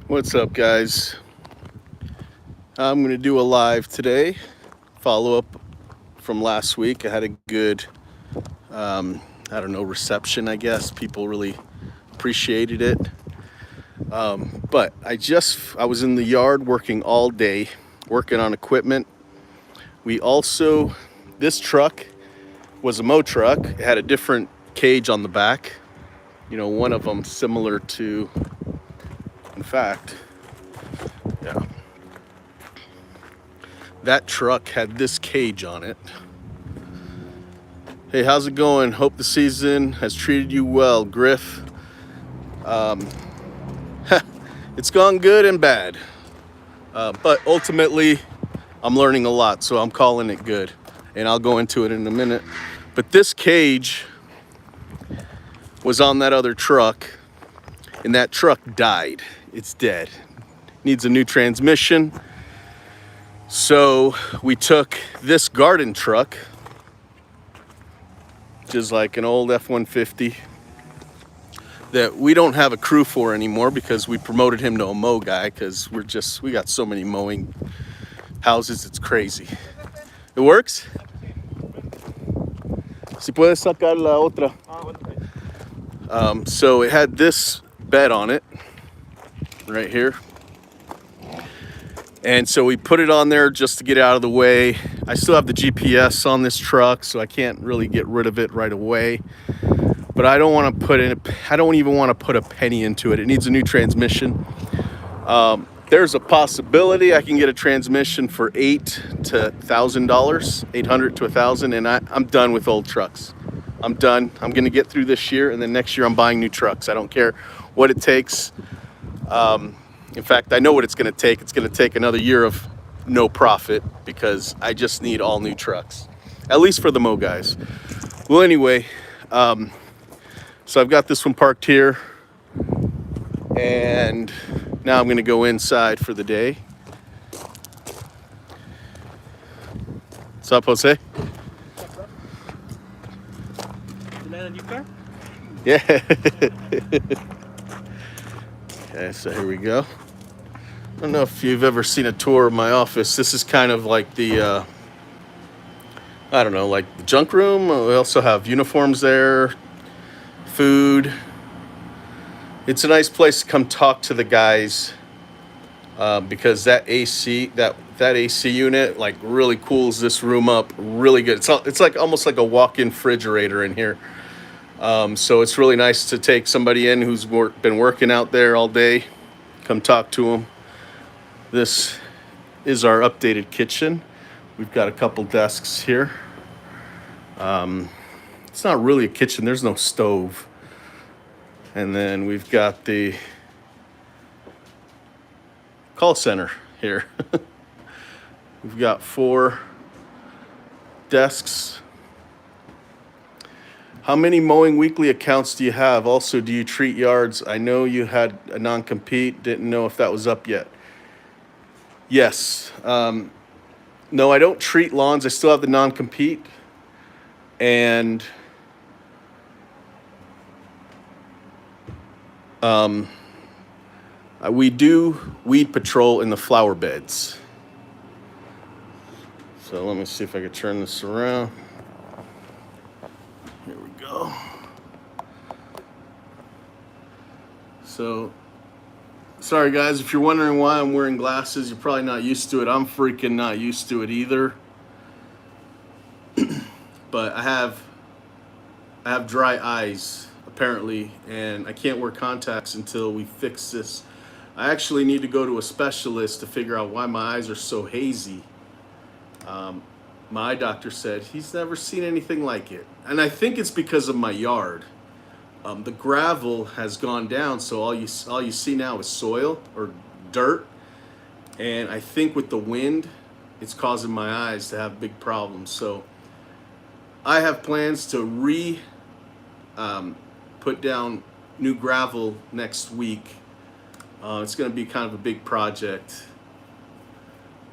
What's up, guys? I'm going to do a live today, follow up from last week. I had a good, I don't know, reception, I guess. People really appreciated it. But I was in the yard working all day, working on equipment. We also, this truck was a Mo truck. It had a different cage on the back. You know, one of them similar to, in fact, yeah, that truck had this cage on it. Hey, how's it going? Hope the season has treated you well, Griff. It's gone good and bad. But ultimately, I'm learning a lot, so I'm calling it good. And I'll go into it in a minute. But this cage was on that other truck, and that truck died. It's dead. Needs a new transmission. So we took this garden truck, which is like an old F-150, that we don't have a crew for anymore because we promoted him to a mow guy because we got so many mowing houses, it's crazy. It works? Si puedes sacar la otra. So it had this bed on it right here. And so we put it on there just to get out of the way. I still have the GPS on this truck, so I can't really get rid of it right away. But I don't want to I don't even want to put a penny into it. It needs a new transmission. There's a possibility I can get a transmission for $800 to $1,000, $800 to $1,000, and I'm done with old trucks. I'm done. I'm going to get through this year, and then next year I'm buying new trucks. I don't care what it takes. In fact, I know what it's going to take. It's going to take another year of no profit because I just need all new trucks, at least for the Mo guys. Well, anyway, so I've got this one parked here, and now I'm going to go inside for the day. What's up, Jose? Demand a new car? Yeah. Okay, so here we go. I don't know if you've ever seen a tour of my office. This is kind of like the, I don't know, like the junk room. We also have uniforms there, food. It's a nice place to come talk to the guys because that AC unit like really cools this room up really good. It's like almost like a walk-in refrigerator in here. So it's really nice to take somebody in who's been working out there all day, come talk to them. This is our updated kitchen. We've got a couple desks here. It's not really a kitchen, there's no stove. And then we've got the call center here. We've got 4 desks. How many Mowing Weekly accounts do you have? Also, do you treat yards? I know you had a non-compete. Didn't know if that was up yet. Yes. No, I don't treat lawns. I still have the non-compete. And we do weed patrol in the flower beds. So let me see if I can turn this around. Here we go. So, sorry guys, if you're wondering why I'm wearing glasses, you're probably not used to it. I'm freaking not used to it either. But I have dry eyes apparently, and I can't wear contacts until we fix this. I actually need to go to a specialist to figure out why my eyes are so hazy. My eye doctor said he's never seen anything like it, and I think it's because of my yard. The gravel has gone down, so all you see now is soil or dirt, and I think with the wind, it's causing my eyes to have big problems. So I have plans to put down new gravel next week. It's going to be kind of a big project,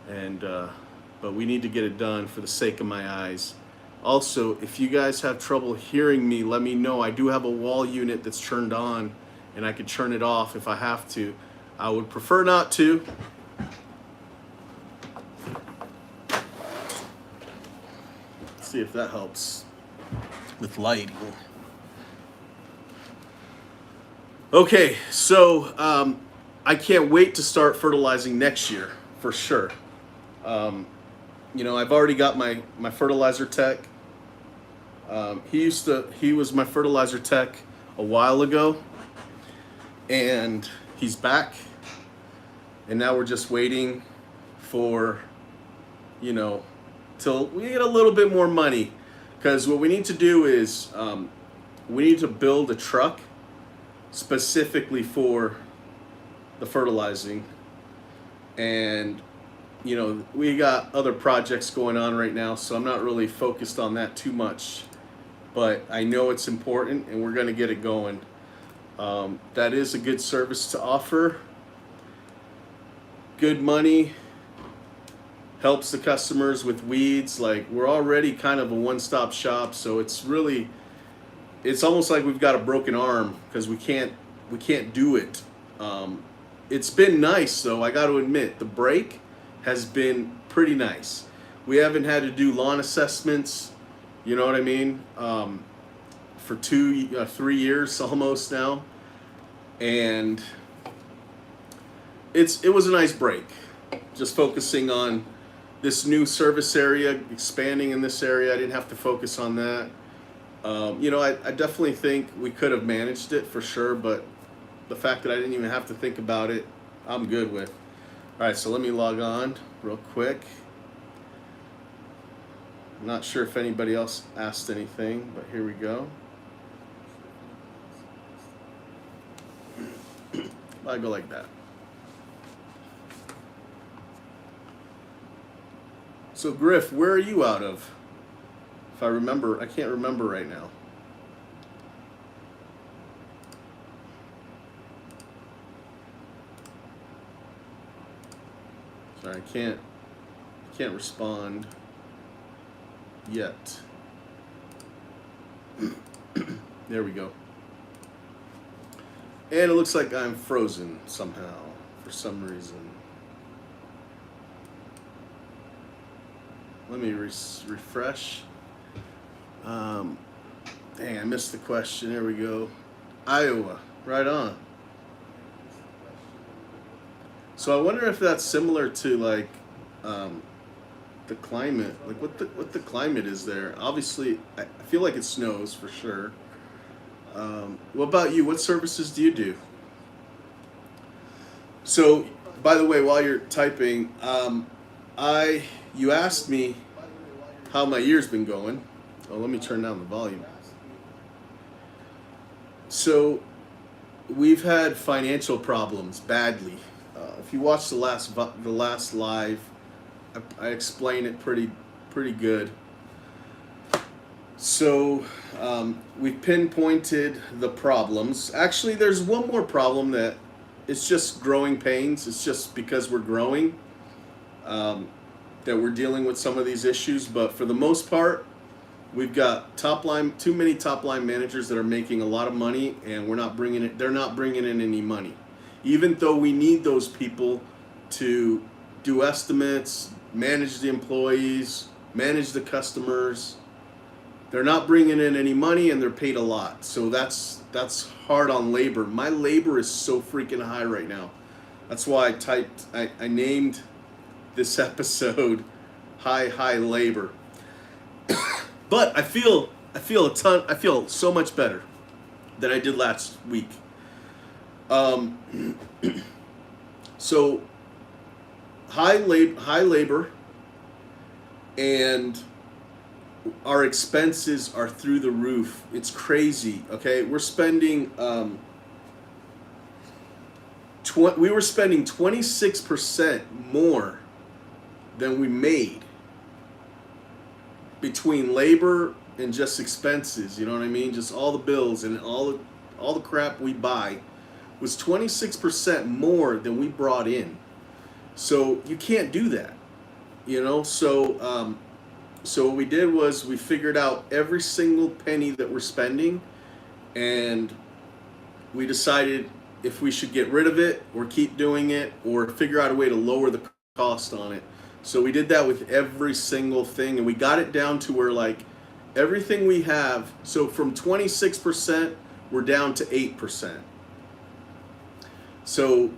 and but we need to get it done for the sake of my eyes. Also, if you guys have trouble hearing me, let me know. I do have a wall unit that's turned on, and I could turn it off if I have to. I would prefer not to. Let's see if that helps with lighting. Okay, so I can't wait to start fertilizing next year for sure. You know, I've already got my fertilizer tech. He was my fertilizer tech a while ago, and he's back. And now we're just waiting for, you know, till we get a little bit more money, because what we need to do is we need to build a truck specifically for the fertilizing. And you know, we got other projects going on right now, so I'm not really focused on that too much, but I know it's important and we're going to get it going. That is a good service to offer. Good money, helps the customers with weeds. Like, we're already kind of a one-stop shop, so it's almost like we've got a broken arm because we can't do it. It's been nice though, I got to admit, the break has been pretty nice. We haven't had to do lawn assessments, you know what I mean, for 3 years almost now, and it was a nice break. Just focusing on this new service area, expanding in this area. I didn't have to focus on that. You know, I definitely think we could have managed it for sure, but the fact that I didn't even have to think about it, I'm good with. All right, so let me log on real quick. I'm not sure if anybody else asked anything, but here we go. I go like that. So Griff, where are you out of? If I remember, I can't remember right now. Sorry, I can't respond yet. There we go. And it looks like I'm frozen somehow for some reason. Let me refresh. Dang, I missed the question. There we go. Iowa, right on. So I wonder if that's similar to like the climate, like what the climate is there. Obviously, I feel like it snows for sure. What about you? What services do you do? So, by the way, while you're typing, you asked me how my year's been going. Oh, let me turn down the volume. So, we've had financial problems badly. If you watch the last live, I explain it pretty good. So we've pinpointed the problems. Actually, there's one more problem that it's just growing pains. It's just because we're growing that we're dealing with some of these issues. But for the most part, we've got too many top line managers that are making a lot of money, and they're not bringing in any money. Even though we need those people to do estimates, manage the employees, manage the customers, they're not bringing in any money, and they're paid a lot. So that's hard on labor. My labor is so freaking high right now. That's why I named this episode High Labor. But I feel so much better than I did last week. So high labor, and our expenses are through the roof. It's crazy. Okay, we're spending we were spending 26% more than we made between labor and just expenses. You know what I mean? Just all the bills and all the crap we buy was 26% more than we brought in. So you can't do that, you know? So what we did was we figured out every single penny that we're spending, and we decided if we should get rid of it or keep doing it or figure out a way to lower the cost on it. So we did that with every single thing, and we got it down to where like everything we have, so from 26% we're down to 8%. So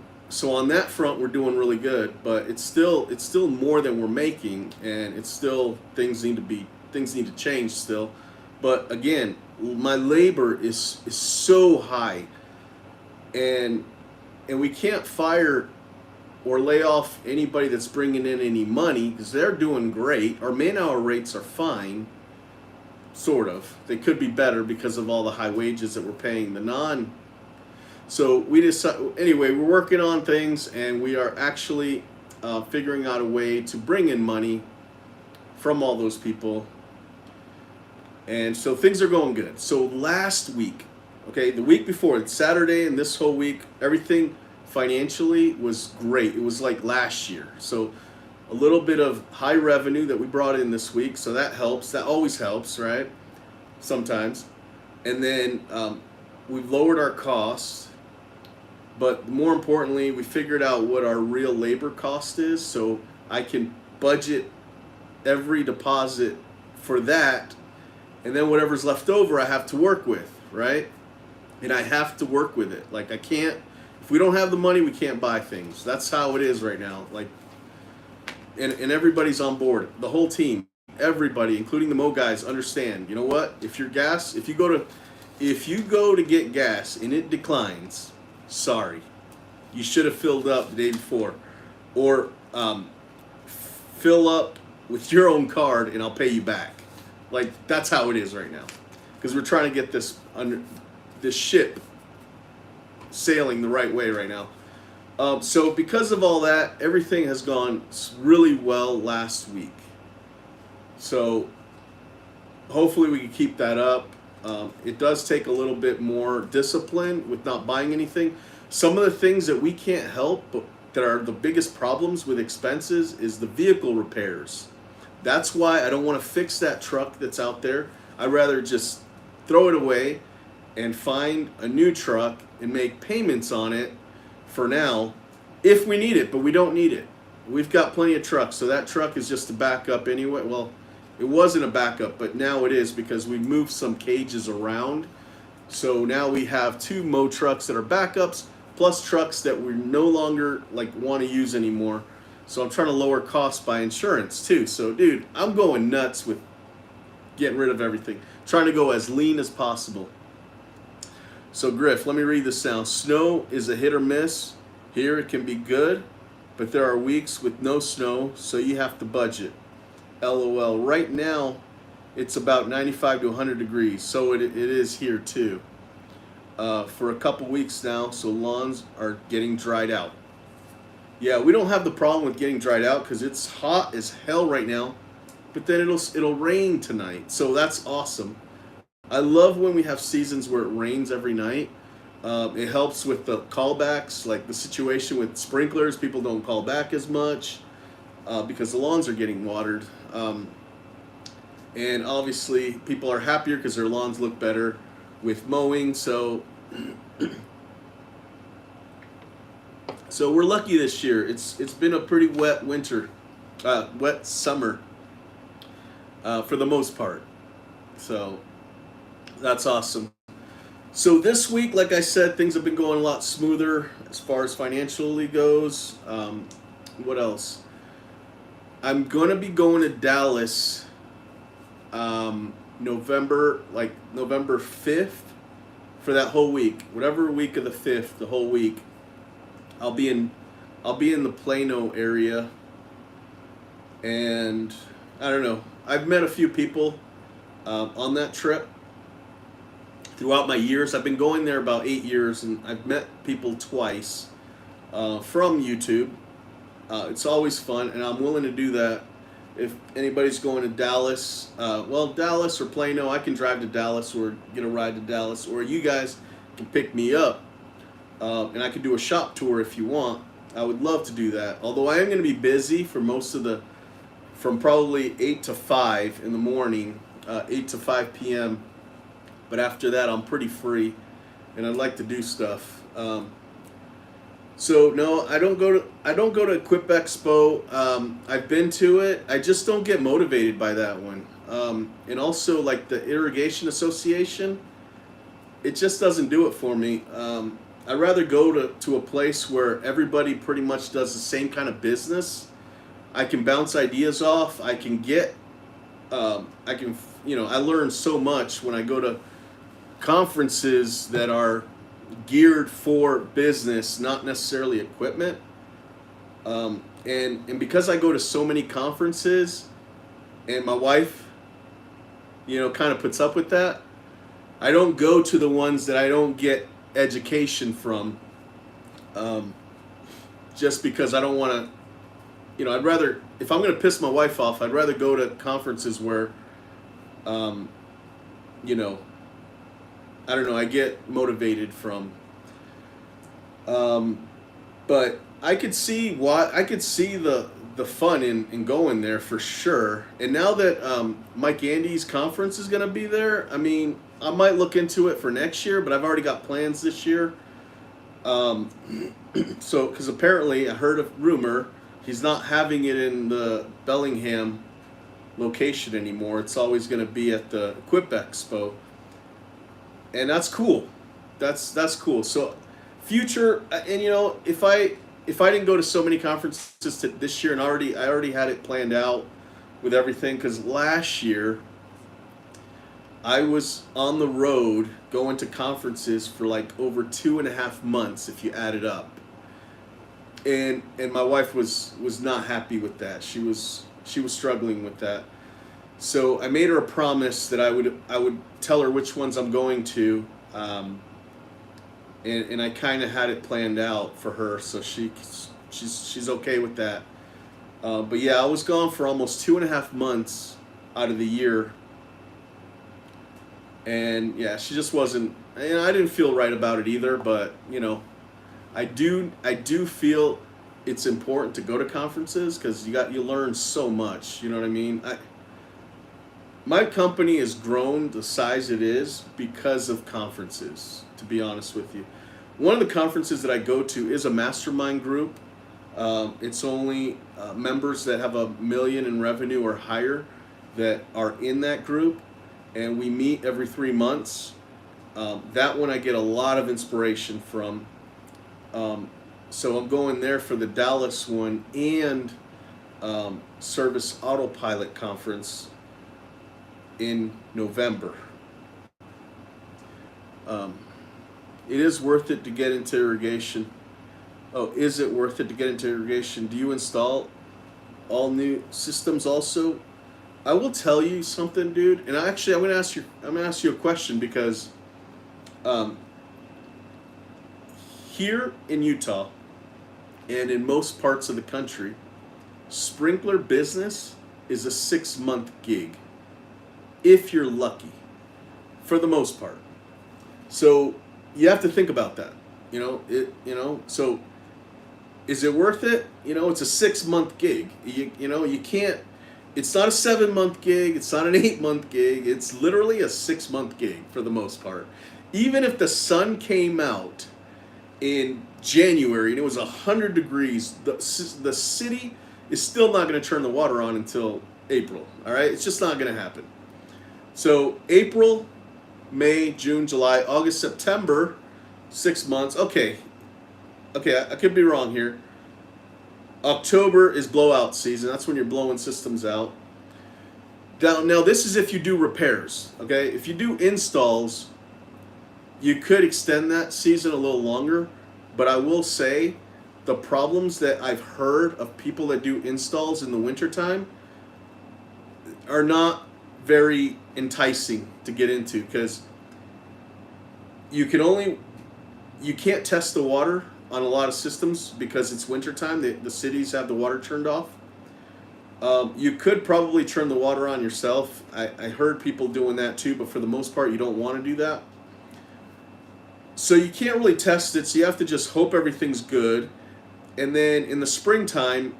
on that front we're doing really good, but it's still more than we're making, and it's still things need to change still. But again, my labor is so high, and we can't fire or lay off anybody that's bringing in any money because they're doing great. Our man-hour rates are fine, sort of. They could be better because of all the high wages that we're paying the non. So we decided, anyway, we're working on things, and we are actually figuring out a way to bring in money from all those people. And so things are going good. So last week, okay, the week before, Saturday and this whole week, everything financially was great. It was like last year. So a little bit of high revenue that we brought in this week, so that helps. That always helps, right? Sometimes. And then we've lowered our costs, but more importantly, we figured out what our real labor cost is, so I can budget every deposit for that, and then whatever's left over I have to work with, right? And I have to work with it. Like, I can't, if we don't have the money, we can't buy things. That's how it is right now. Like, and everybody's on board. The whole team, everybody, including the Mo guys, understand. You know what? If you go to get gas and it declines, sorry, you should have filled up the day before, or fill up with your own card and I'll pay you back. Like, that's how it is right now, because we're trying to get this ship sailing the right way right now. So because of all that, everything has gone really well last week. So hopefully we can keep that up. It does take a little bit more discipline with not buying anything. Some of the things that we can't help, but that are the biggest problems with expenses, is the vehicle repairs. That's why I don't want to fix that truck that's out there. I'd rather just throw it away and find a new truck and make payments on it for now, if we need it, but we don't need it. We've got plenty of trucks, so that truck is just a backup anyway. Well, it wasn't a backup, but now it is, because we moved some cages around. So now we have 2 Mo trucks that are backups, plus trucks that we no longer want to use anymore. So I'm trying to lower costs by insurance too. So dude, I'm going nuts with getting rid of everything, trying to go as lean as possible. So Griff, let me read this down. Snow is a hit or miss. Here it can be good, but there are weeks with no snow, so you have to budget. LOL. Right now, it's about 95 to 100 degrees, so it is here too. For a couple weeks now, so lawns are getting dried out. Yeah, we don't have the problem with getting dried out because it's hot as hell right now, but then it'll rain tonight, so that's awesome. I love when we have seasons where it rains every night. It helps with the callbacks, like the situation with sprinklers. People don't call back as much because the lawns are getting watered. And obviously people are happier because their lawns look better with mowing. So we're lucky this year. It's been a pretty wet winter, wet summer for the most part. So that's awesome. So this week, like I said, things have been going a lot smoother as far as financially goes. What else? I'm going to be going to Dallas November 5th for that whole week. Whatever week of the 5th, the whole week. I'll be in the Plano area. And I don't know. I've met a few people on that trip. Throughout my years, I've been going there about 8 years, and I've met people twice from YouTube. It's always fun, and I'm willing to do that. If anybody's going to Dallas, Dallas or Plano, I can drive to Dallas or get a ride to Dallas, or you guys can pick me up, and I can do a shop tour if you want. I would love to do that. Although I am going to be busy for from probably 8 to 5 in the morning, 8 to 5 p.m., but after that, I'm pretty free, and I'd like to do stuff. So no, I don't go to Equip Expo. I've been to it. I just don't get motivated by that one. And also like the Irrigation Association, it just doesn't do it for me. I'd rather go to a place where everybody pretty much does the same kind of business. I can bounce ideas off. I can get, I can, I learn so much when I go to conferences that are geared for business, not necessarily equipment. And because I go to so many conferences, and my wife, kind of puts up with that, I don't go to the ones that I don't get education from, um, just because I don't want to. I'd rather, if I'm going to piss my wife off, I'd rather go to conferences where, um, you know, I don't know, I get motivated from. Um, but I could see the fun in going there for sure. And now that Mike Andy's conference is going to be there, I mean, I might look into it for next year, but I've already got plans this year. Um, so, because apparently I heard a rumor he's not having it in the Bellingham location anymore. It's always going to be at the Equip Expo, and that's cool. That's cool. So, future, and if I didn't go to so many conferences this year, and I already had it planned out with everything, because last year I was on the road going to conferences for like over 2.5 months if you add it up, and my wife was not happy with that. She was struggling with that. So I made her a promise that I would tell her which ones I'm going to, and I kind of had it planned out for her, so she's okay with that. But yeah, I was gone for almost 2.5 months out of the year, and yeah, she just wasn't. And I didn't feel right about it either. But I do feel it's important to go to conferences because you learn so much. You know what I mean? My company has grown the size it is because of conferences. To be honest with you, one of the conferences that I go to is a mastermind group. It's only members that have 1 million in revenue or higher that are in that group, and we meet every 3 months. That one I get a lot of inspiration from. So I'm going there for the Dallas one and Service Autopilot conference in November. Um, it is worth it to get into irrigation. Oh, is it worth it to get into irrigation? Do you install all new systems also? I will tell you something, dude. And I'm gonna ask you. I'm gonna ask you a question because um, here in Utah and in most parts of the country, sprinkler business is a 6 month gig, if you're lucky, for the most part. So you have to think about that. So is it worth it? It's a 6 month gig. You can't. It's not a 7 month gig. It's not an 8 month gig. It's literally a 6 month gig for the most part. Even if the sun came out in January and it was 100 degrees, the city is still not going to turn the water on until April. All right, it's just not going to happen. So April, May, June, July, August, September, 6 months. Okay, I could be wrong here. October is blowout season. That's when you're blowing systems out. Now this is if you do repairs. Okay, if you do installs, you could extend that season a little longer. But I will say, the problems that I've heard of people that do installs in the wintertime are not very enticing to get into, because you can't test the water on a lot of systems because it's wintertime. The cities have the water turned off. You could probably turn the water on yourself. I heard people doing that too, but for the most part, you don't want to do that. So you can't really test it, so you have to just hope everything's good. And then in the springtime,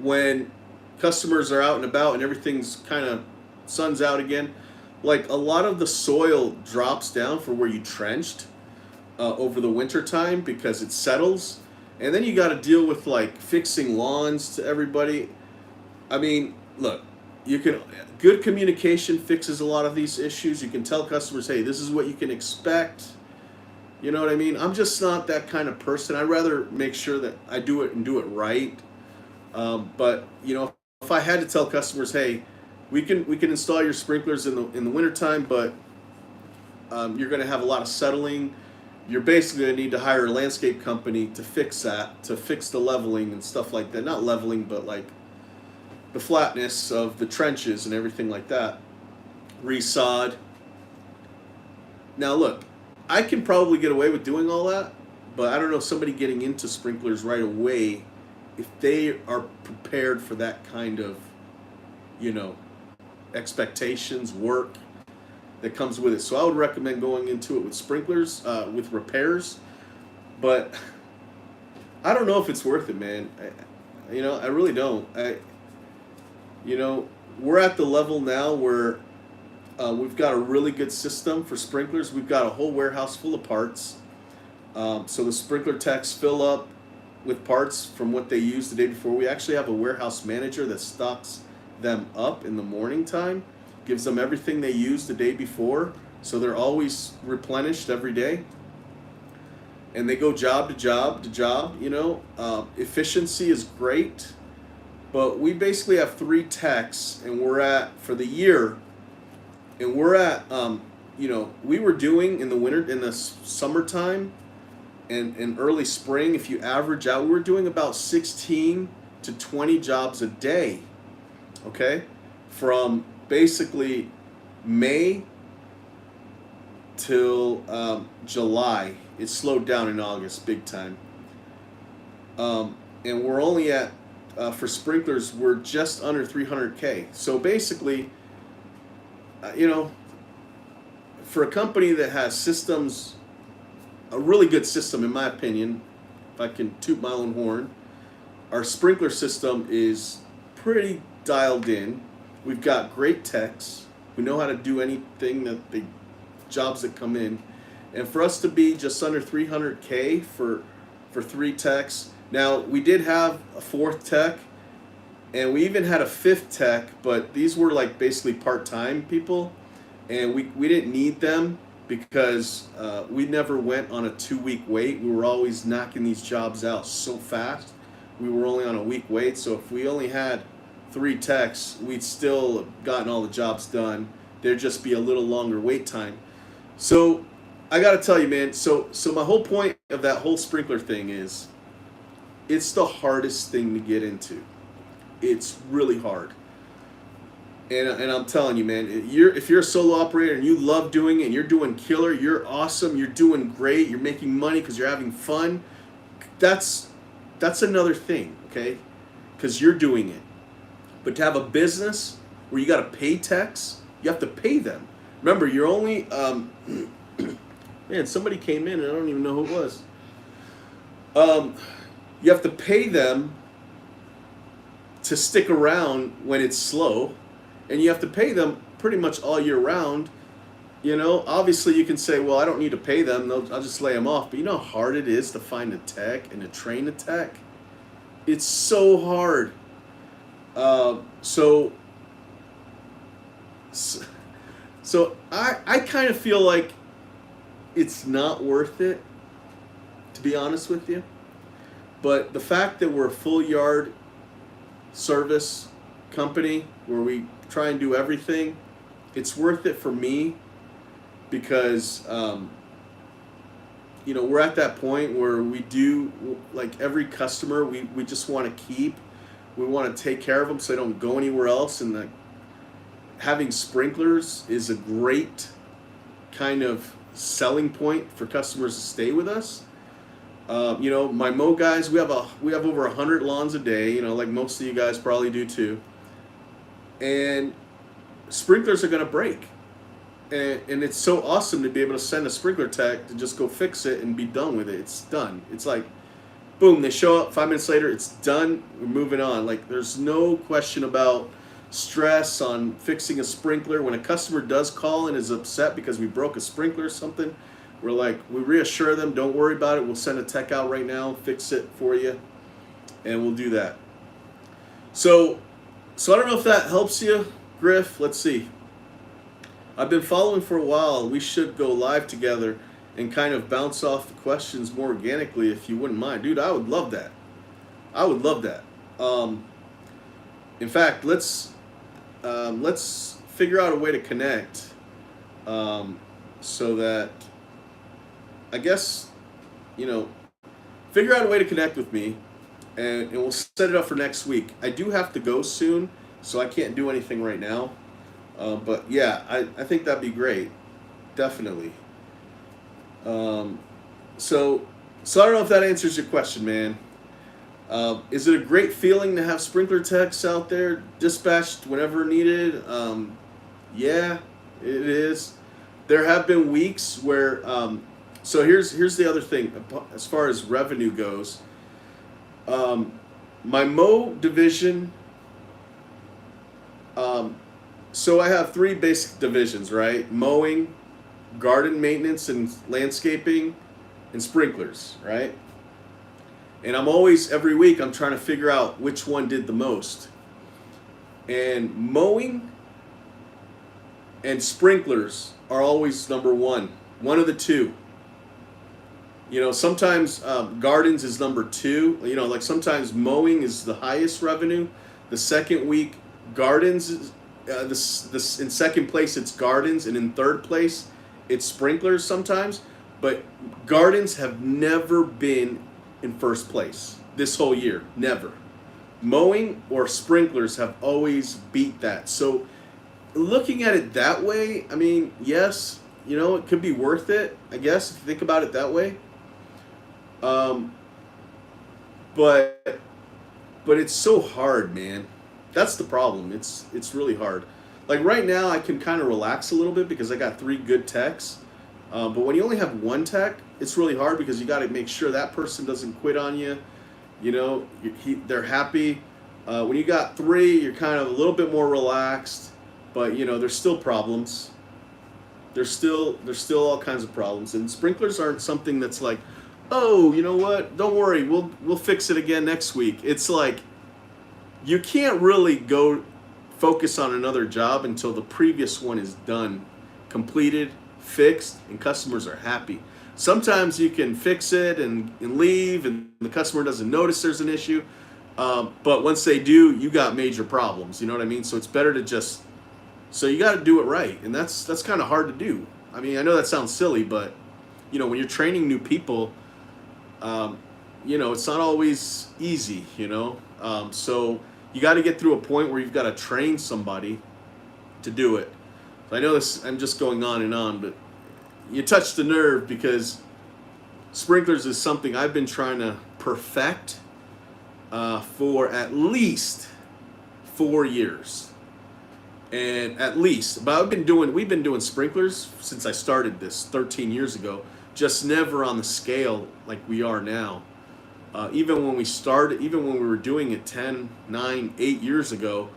when customers are out and about and everything's kind of sun's out again, like a lot of the soil drops down for where you trenched. over the winter time because it settles, and then you got to deal with like fixing lawns to everybody. I mean, look, you can good communication fixes a lot of these issues. You can tell customers, hey, this is what you can expect. You know what I mean? I'm just not that kind of person. I'd rather make sure that I do it and do it right. But you know, if I had to tell customers, hey, we can install your sprinklers in the wintertime, but you're going to have a lot of settling. You're basically going to need to hire a landscape company to fix that, to fix the leveling and stuff like that. Not leveling, but like the flatness of the trenches and everything like that. Resod. Now look, I can probably get away with doing all that, but I don't know somebody getting into sprinklers right away if they are prepared for that kind of, you know, expectations, work that comes with it. So I would recommend going into it with sprinklers, with repairs, but I don't know if it's worth it, man. I really don't. We're at the level now where we've got a really good system for sprinklers. We've got a whole warehouse full of parts. So the sprinkler techs fill up with parts from what they used the day before. We actually have a warehouse manager that stocks them up in the morning time, gives them everything they used the day before, so they're always replenished every day. And they go job to job to job, efficiency is great, but we basically have 3 techs, and we're at, for the year, and we're at, we were doing in the winter, in the summertime, and early spring, if you average out, we were doing about 16 to 20 jobs a day, okay? From basically May till July. It slowed down in August big time. And we're only at, for sprinklers, we're just under 300K. So basically, for a company that has systems, a really good system in my opinion, if I can toot my own horn, our sprinkler system is pretty dialed in. We've got great techs. We know how to do anything that the jobs that come in. And for us to be just under 300K for 3 techs. Now, we did have a 4th tech, and we even had a 5th tech, but these were like basically part-time people, and we didn't need them because we never went on a 2-week wait. We were always knocking these jobs out so fast. We were only on a week wait, so if we only had 3 techs, we'd still have gotten all the jobs done. There'd just be a little longer wait time. So I got to tell you, man, so my whole point of that whole sprinkler thing is it's the hardest thing to get into. It's really hard. And I'm telling you, man, if you're a solo operator and you love doing it and you're doing killer, you're awesome, you're doing great, you're making money because you're having fun, that's another thing, okay? Because you're doing it. But to have a business where you got to pay techs, you have to pay them. Remember, you're only, man, somebody came in and I don't even know who it was. You have to pay them to stick around when it's slow, and you have to pay them pretty much all year round. Obviously you can say, well, I don't need to pay them, I'll just lay them off. But you know how hard it is to find a tech and to train a tech? It's so hard. So I kind of feel like it's not worth it, to be honest with you. But the fact that we're a full yard service company where we try and do everything, it's worth it for me because, we're at that point where we do, like every customer, we just want to keep. We want to take care of them so they don't go anywhere else. And having sprinklers is a great kind of selling point for customers to stay with us. My mow guys, we have over 100 lawns a day, like most of you guys probably do too. And sprinklers are going to break. And it's so awesome to be able to send a sprinkler tech to just go fix it and be done with it. It's done. It's like, boom, they show up, 5 minutes later, it's done, we're moving on. Like, there's no question about stress on fixing a sprinkler. When a customer does call and is upset because we broke a sprinkler or something, we reassure them, don't worry about it. We'll send a tech out right now, fix it for you, and we'll do that. So I don't know if that helps you, Griff. Let's see. I've been following for a while. We should go live together and kind of bounce off the questions more organically, if you wouldn't mind, dude. I would love that. I would love that. In fact, let's figure out a way to connect, so that, I guess, figure out a way to connect with me, and we'll set it up for next week. I do have to go soon, so I can't do anything right now. But yeah, I think that'd be great, definitely. So I don't know if that answers your question, man. Is it a great feeling to have sprinkler techs out there dispatched whenever needed? Yeah, it is. There have been weeks where, so here's the other thing as far as revenue goes. My mow division, so I have 3 basic divisions, right? Mowing, garden maintenance and landscaping, and sprinklers, right? And I'm always, every week, I'm trying to figure out which one did the most. And mowing and sprinklers are always number one of the two. Sometimes gardens is number 2. Like sometimes mowing is the highest revenue. The second week, gardens is, in second place it's gardens, and in third place it's sprinklers sometimes. But gardens have never been in first place this whole year, never. Mowing or sprinklers have always beat that. So looking at it that way, I mean, yes, it could be worth it, I guess, if you think about it that way. But it's so hard, man. That's the problem. It's really hard. Like right now, I can kind of relax a little bit because I got 3 good techs. But when you only have 1 tech, it's really hard because you got to make sure that person doesn't quit on you. They're happy. When you got 3, you're kind of a little bit more relaxed. But there's still problems. There's still all kinds of problems. And sprinklers aren't something that's like, oh, you know what? Don't worry, we'll fix it again next week. It's like you can't really go focus on another job until the previous one is done, completed, fixed, and customers are happy. Sometimes you can fix it and leave, and the customer doesn't notice there's an issue. But once they do, you got major problems. You know what I mean? So it's better to just. So you got to do it right, and that's kind of hard to do. I mean, I know that sounds silly, but when you're training new people, it's not always easy. So you got to get through a point where you've got to train somebody to do it. I know this. I'm just going on, but you touched the nerve because sprinklers is something I've been trying to perfect for at least 4 years, and at least. But we've been doing sprinklers since I started this 13 years ago. Just never on the scale like we are now. Even when we were doing it 10, 9, 8 years ago,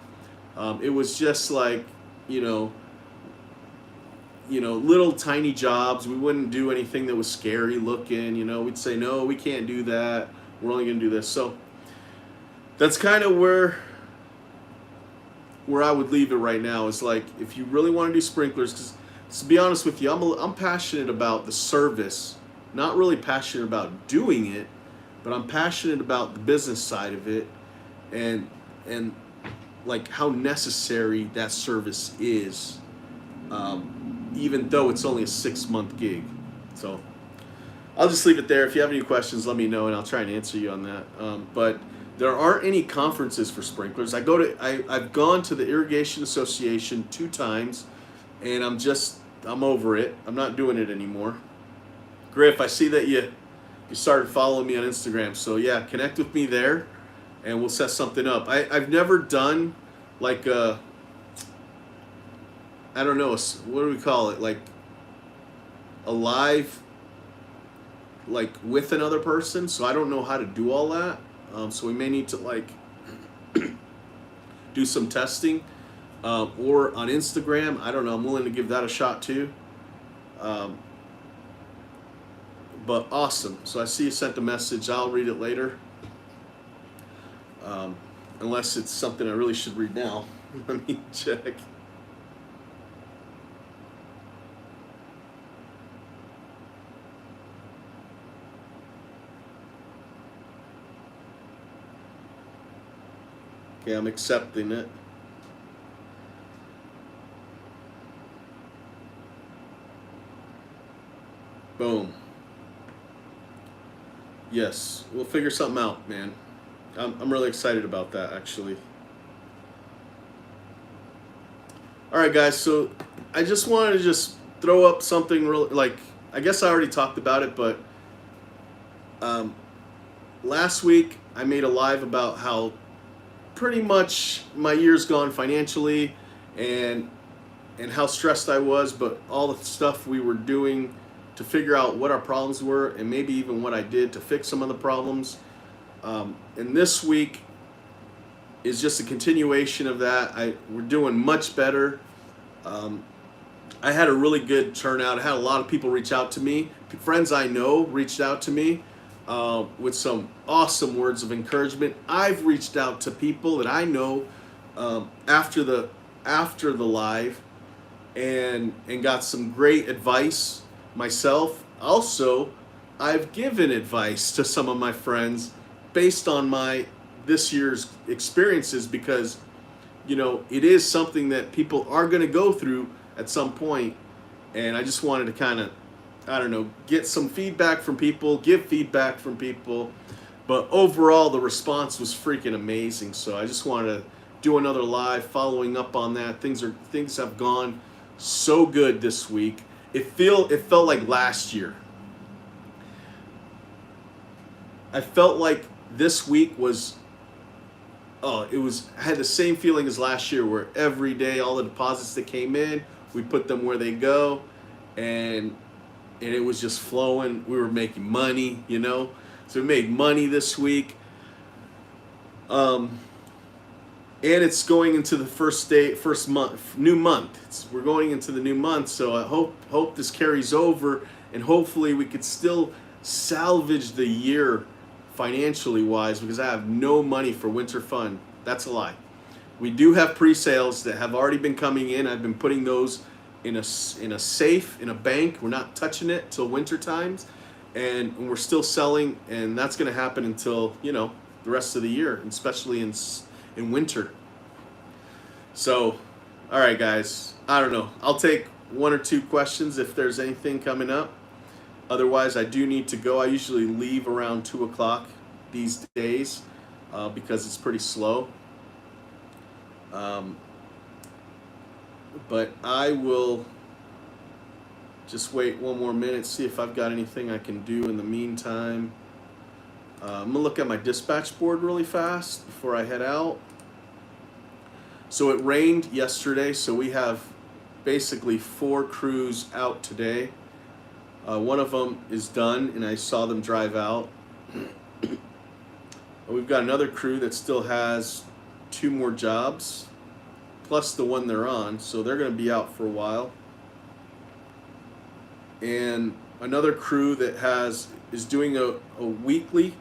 it was just like little tiny jobs. We wouldn't do anything that was scary looking. We'd say, no, we can't do that. We're only going to do this. So that's kind of where I would leave it right now. Is like, if you really want to do sprinklers, because to be honest with you, I'm passionate about the service, not really passionate about doing it, but I'm passionate about the business side of it, and like how necessary that service is. Even though it's only a 6-month gig. So I'll just leave it there. If you have any questions, let me know, and I'll try and answer you on that. But there aren't any conferences for sprinklers. I've gone to the Irrigation Association 2 times, and I'm over it. I'm not doing it anymore. Griff, I see that you started following me on Instagram. So yeah, connect with me there, and we'll set something up. I've never done like a, I don't know, what do we call it? Like a live, like with another person. So I don't know how to do all that. So we may need to like do some testing, or on Instagram. I don't know. I'm willing to give that a shot too. But awesome. So I see you sent a message. I'll read it later. Unless it's something I really should read now. Let me check. Okay, I'm accepting it. Boom. Yes, we'll figure something out, man. I'm really excited about that, actually. All right, guys. So I just wanted to just throw up something real, like, I guess I already talked about it, but last week I made a live about how pretty much my year's gone financially, and how stressed I was, but all the stuff we were doing to figure out what our problems were, and maybe even what I did to fix some of the problems. And this week is just a continuation of that. We're doing much better. I had a really good turnout. I had a lot of people reach out to me. Friends I know reached out to me with some awesome words of encouragement. I've reached out to people that I know after the live, and got some great advice myself. Also, I've given advice to some of my friends based on my this year's experiences, because it is something that people are going to go through at some point, and I just wanted to kind of, I don't know, get some feedback from people, give feedback from people. But overall, the response was freaking amazing. So I just wanted to do another live following up on that. Things have gone so good this week. It felt like last year. I felt like this week was, I had the same feeling as last year, where every day all the deposits that came in, we put them where they go, and it was just flowing. We were making money, So we made money this week. And it's going into the new month. We're going into the new month, so I hope this carries over, and hopefully we could still salvage the year financially wise, because I have no money for winter fun. That's a lie. We do have pre-sales that have already been coming in. I've been putting those in a safe, in a bank. We're not touching it till winter times, and we're still selling, and that's going to happen until the rest of the year, especially in winter. So, all right, guys. I don't know. I'll take one or two questions if there's anything coming up. Otherwise, I do need to go. I usually leave around 2 o'clock these days because it's pretty slow. But I will just wait one more minute, see if I've got anything I can do in the meantime. I'm going to look at my dispatch board really fast before I head out. So it rained yesterday, so we have basically 4 crews out today. One of them is done, and I saw them drive out. We've got another crew that still has 2 more jobs, plus the one they're on, so they're going to be out for a while. And another crew that is doing a weekly,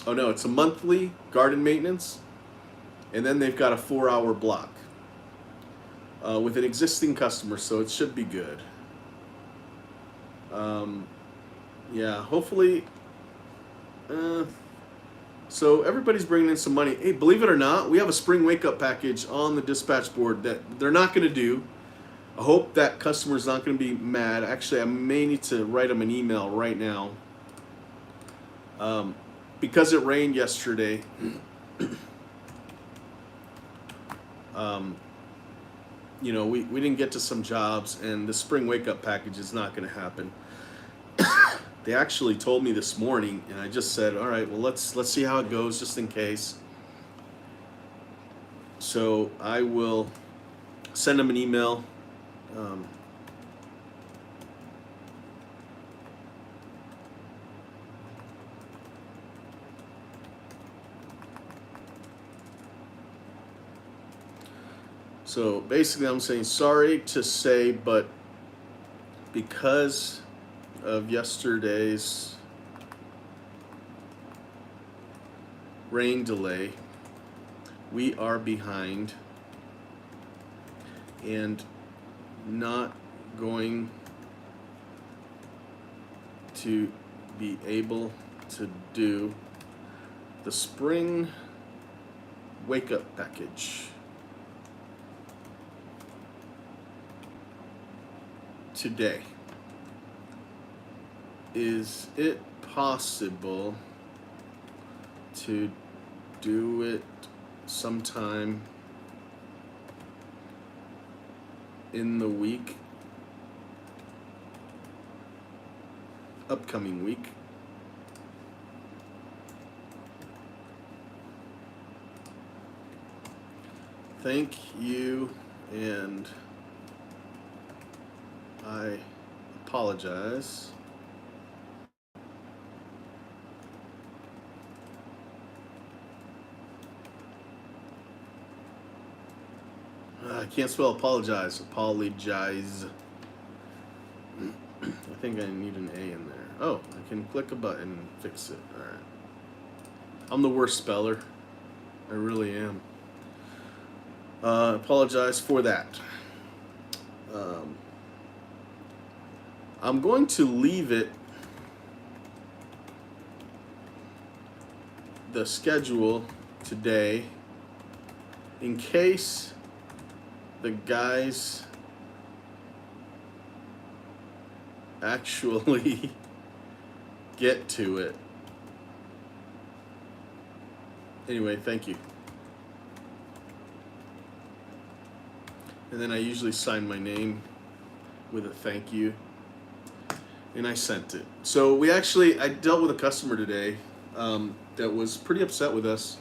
it's a monthly garden maintenance, and then they've got a 4-hour block with an existing customer, so it should be good. Hopefully. So everybody's bringing in some money. Hey, believe it or not, we have a spring wake-up package on the dispatch board that they're not going to do. I hope that customer's not going to be mad. Actually, I may need to write them an email right now. Because it rained yesterday, we didn't get to some jobs, and the spring wake-up package is not going to happen. They actually told me this morning, and I just said, all right, well, let's see how it goes, just in case. So I will send them an email. So basically I'm saying sorry to say, but because of yesterday's rain delay, we are behind and not going to be able to do the spring wake up package today. Is it possible to do it sometime in the week, upcoming week? Thank you, and I apologize. I can't spell apologize. Apologize. I think I need an A in there. Oh, I can click a button and fix it. All right. I'm the worst speller. I really am. Apologize for that. I'm going to leave it, the schedule today, in case the guys actually get to it. Anyway, thank you. And then I usually sign my name with a thank you. And I sent it. So I dealt with a customer today that was pretty upset with us.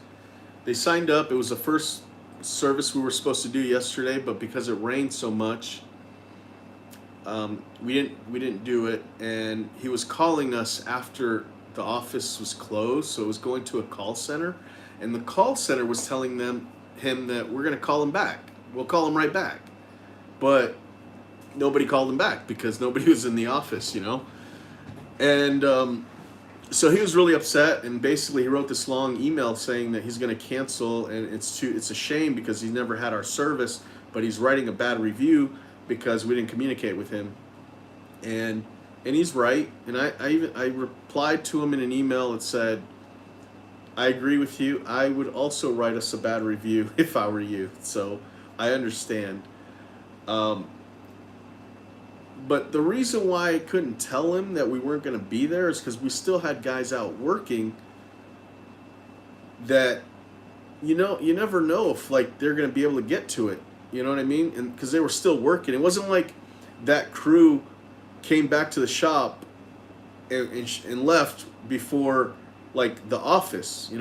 They signed up. It was the first service we were supposed to do yesterday, but because it rained so much, we didn't do it. And he was calling us after the office was closed, so it was going to a call center, and the call center was telling him that we're gonna call him back. We'll call him right back, but nobody called him back because nobody was in the office, and so he was really upset, and basically he wrote this long email saying that he's going to cancel, and it's a shame because he's never had our service, but he's writing a bad review because we didn't communicate with him, and he's right. And I replied to him in an email that said, I agree with you. I would also write us a bad review if I were you. So I understand. But the reason why I couldn't tell him that we weren't going to be there is because we still had guys out working that, you never know if they're going to be able to get to it. You know what I mean? And because they were still working. It wasn't like that crew came back to the shop and left before the office,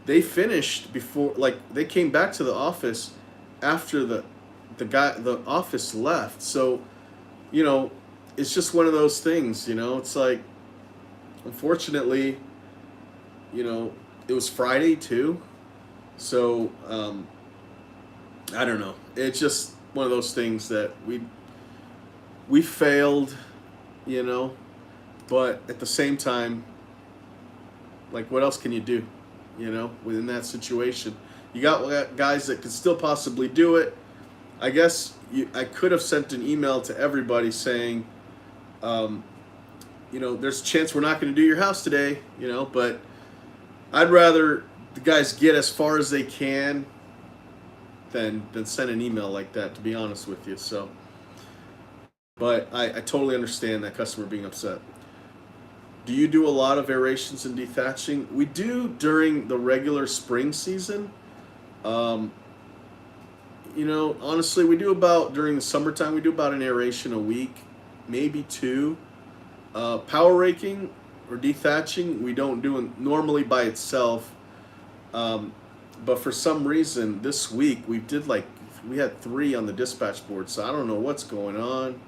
They finished before, they came back to the office after the office left. So, it's just one of those things, it's unfortunately, it was Friday too. So, I don't know. It's just one of those things that we failed, but at the same time, what else can you do, within that situation? You got guys that could still possibly do it. I guess I could have sent an email to everybody saying, there's a chance we're not going to do your house today, but I'd rather the guys get as far as they can than send an email like that, to be honest with you. So, but I totally understand that customer being upset. Do you do a lot of aerations and dethatching? We do during the regular spring season. Honestly, during the summertime, we do about an aeration a week, maybe two. Power raking or dethatching, we don't do it normally by itself. But for some reason, this week, we had 3 on the dispatch board, so I don't know what's going on.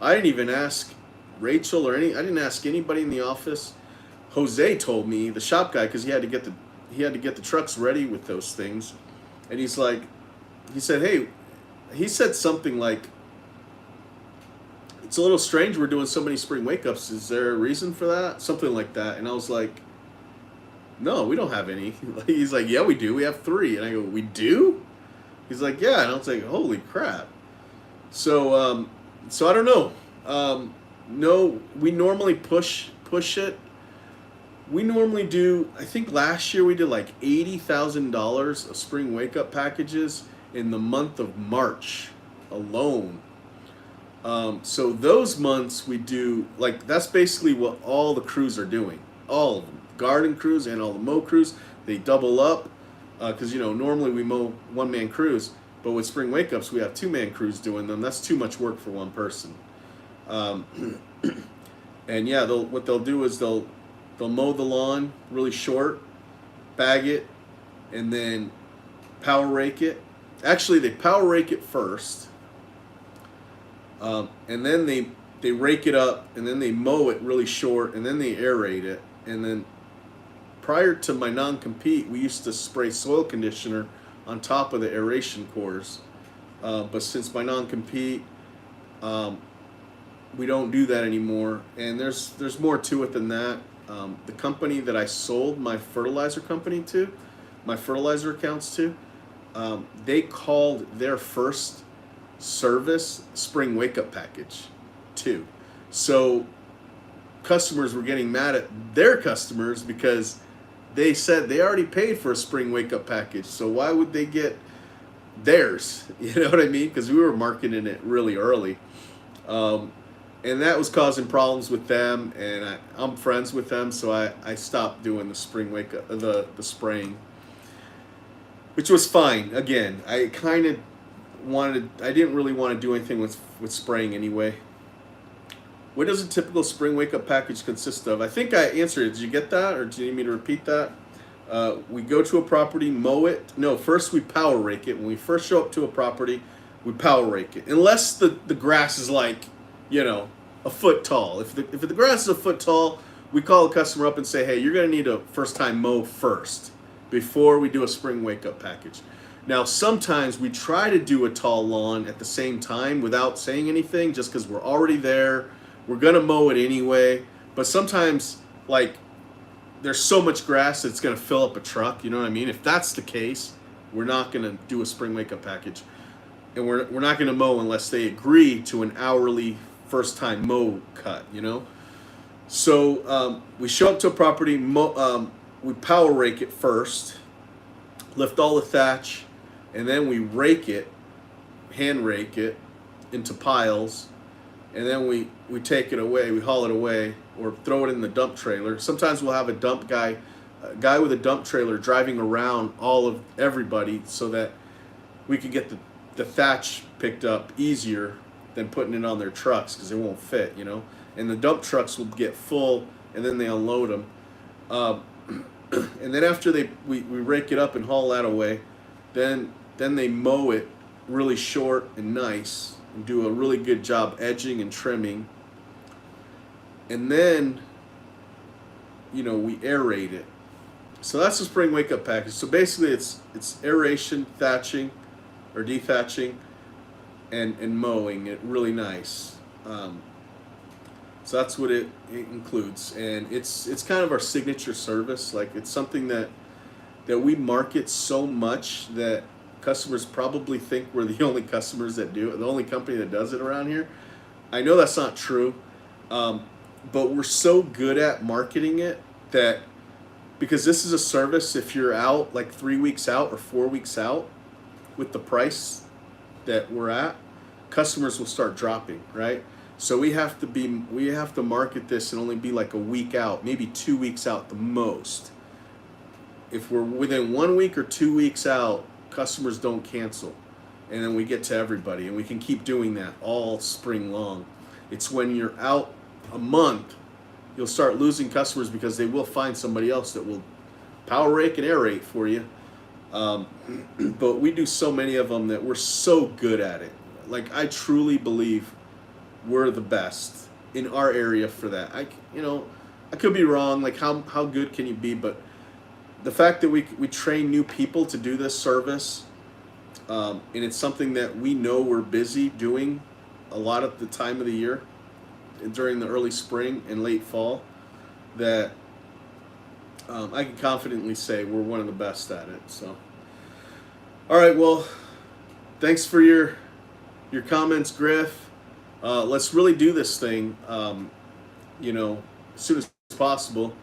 I didn't even ask Rachel I didn't ask anybody in the office. Jose told me, the shop guy, because he had to get the trucks ready with those things, and he said something like, it's a little strange we're doing so many spring wake ups. Is there a reason for that? Something like that. And I was like, no, we don't have any. He's like, yeah, we do. We have 3. And I go, we do? He's like, yeah. And I was like, holy crap. So, so I don't know. No, we normally push it. We normally do. I think last year we did like $80,000 of spring wake up packages in the month of March alone. So those months we do, like, that's basically what all the crews are doing. All of them, garden crews and all the mow crews, they double up, because normally we mow 1-man crews, but with spring wake ups we have 2-man crews doing them. That's too much work for one person. And yeah, what they'll do is they'll mow the lawn really short, bag it, and then power rake it. Actually, they power rake it first. And then they rake it up, and then they mow it really short, and then they aerate it. And then prior to my non-compete, we used to spray soil conditioner on top of the aeration cores. But since my non-compete, we don't do that anymore. And there's more to it than that. The company that I sold my fertilizer company to, my fertilizer accounts to, they called their first service spring wake up package too. So customers were getting mad at their customers because they said they already paid for a spring wake up package, so why would they get theirs? You know what I mean? Because we were marketing it really early, and that was causing problems with them, and I'm friends with them, so I stopped doing the spring wake up, the spraying, which was fine. Again, I didn't really want to do anything with spraying anyway. What does a typical spring wake up package consist of? I think I answered it. Did you get that, or do you need me to repeat that? We go to a property, mow it. No, first we power rake it. When we first show up to a property, we power rake it. Unless the grass is like, a foot tall. If the grass is a foot tall, we call the customer up and say, hey, you're going to need a first time mow first before we do a spring wake up package. Now, sometimes we try to do a tall lawn at the same time without saying anything, just because we're already there. We're going to mow it anyway. But sometimes, like, there's so much grass that it's going to fill up a truck. You know what I mean? If that's the case, we're not going to do a spring wake up package. And we're not going to mow unless they agree to an hourly first time mow cut, So we show up to a property, we power rake it first, lift all the thatch, and then we rake it, hand rake it into piles, and then we take it away, we haul it away, or throw it in the dump trailer. Sometimes we'll have a guy with a dump trailer driving around everybody so that we could get the thatch picked up easier than putting it on their trucks, because it won't fit, And the dump trucks will get full, and then they unload them. And then after we rake it up and haul that away, then they mow it really short and nice and do a really good job edging and trimming. And then, we aerate it. So that's the spring wake up package. So basically it's aeration, thatching, or dethatching, and mowing it really nice. So that's what it includes, and it's kind of our signature service. Like, it's something that we market so much that customers probably think we're the only customers that do it, the only company that does it around here. I know that's not true, but we're so good at marketing it that, because this is a service, if you're out like 3 weeks out or 4 weeks out with the price that we're at, customers will start dropping, right? So we have to market this and only be like a week out, maybe 2 weeks out the most. If we're within 1 week or 2 weeks out, customers don't cancel, and then we get to everybody, and we can keep doing that all spring long. It's when you're out a month, you'll start losing customers because they will find somebody else that will power rake and aerate for you. But we do so many of them that we're so good at it. Like, I truly believe we're the best in our area for that. I could be wrong. Like, how good can you be? But the fact that we train new people to do this service, and it's something that we know we're busy doing a lot of the time of the year, during the early spring and late fall that I can confidently say we're one of the best at it. So, all right, well, thanks for your comments, Griff. Let's really do this thing, as soon as possible.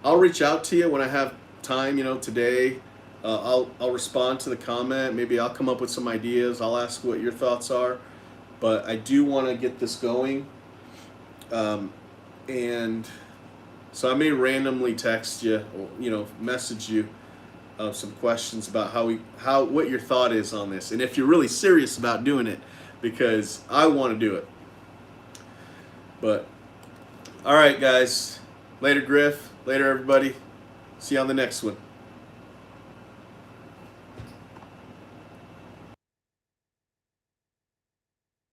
I'll reach out to you when I have time. Today, I'll respond to the comment. Maybe I'll come up with some ideas. I'll ask what your thoughts are, but I do want to get this going, and so I may randomly text you, or, message you some questions about what your thought is on this, and if you're really serious about doing it, because I want to do it. But all right, guys. Later, Griff. Later, everybody. See you on the next one.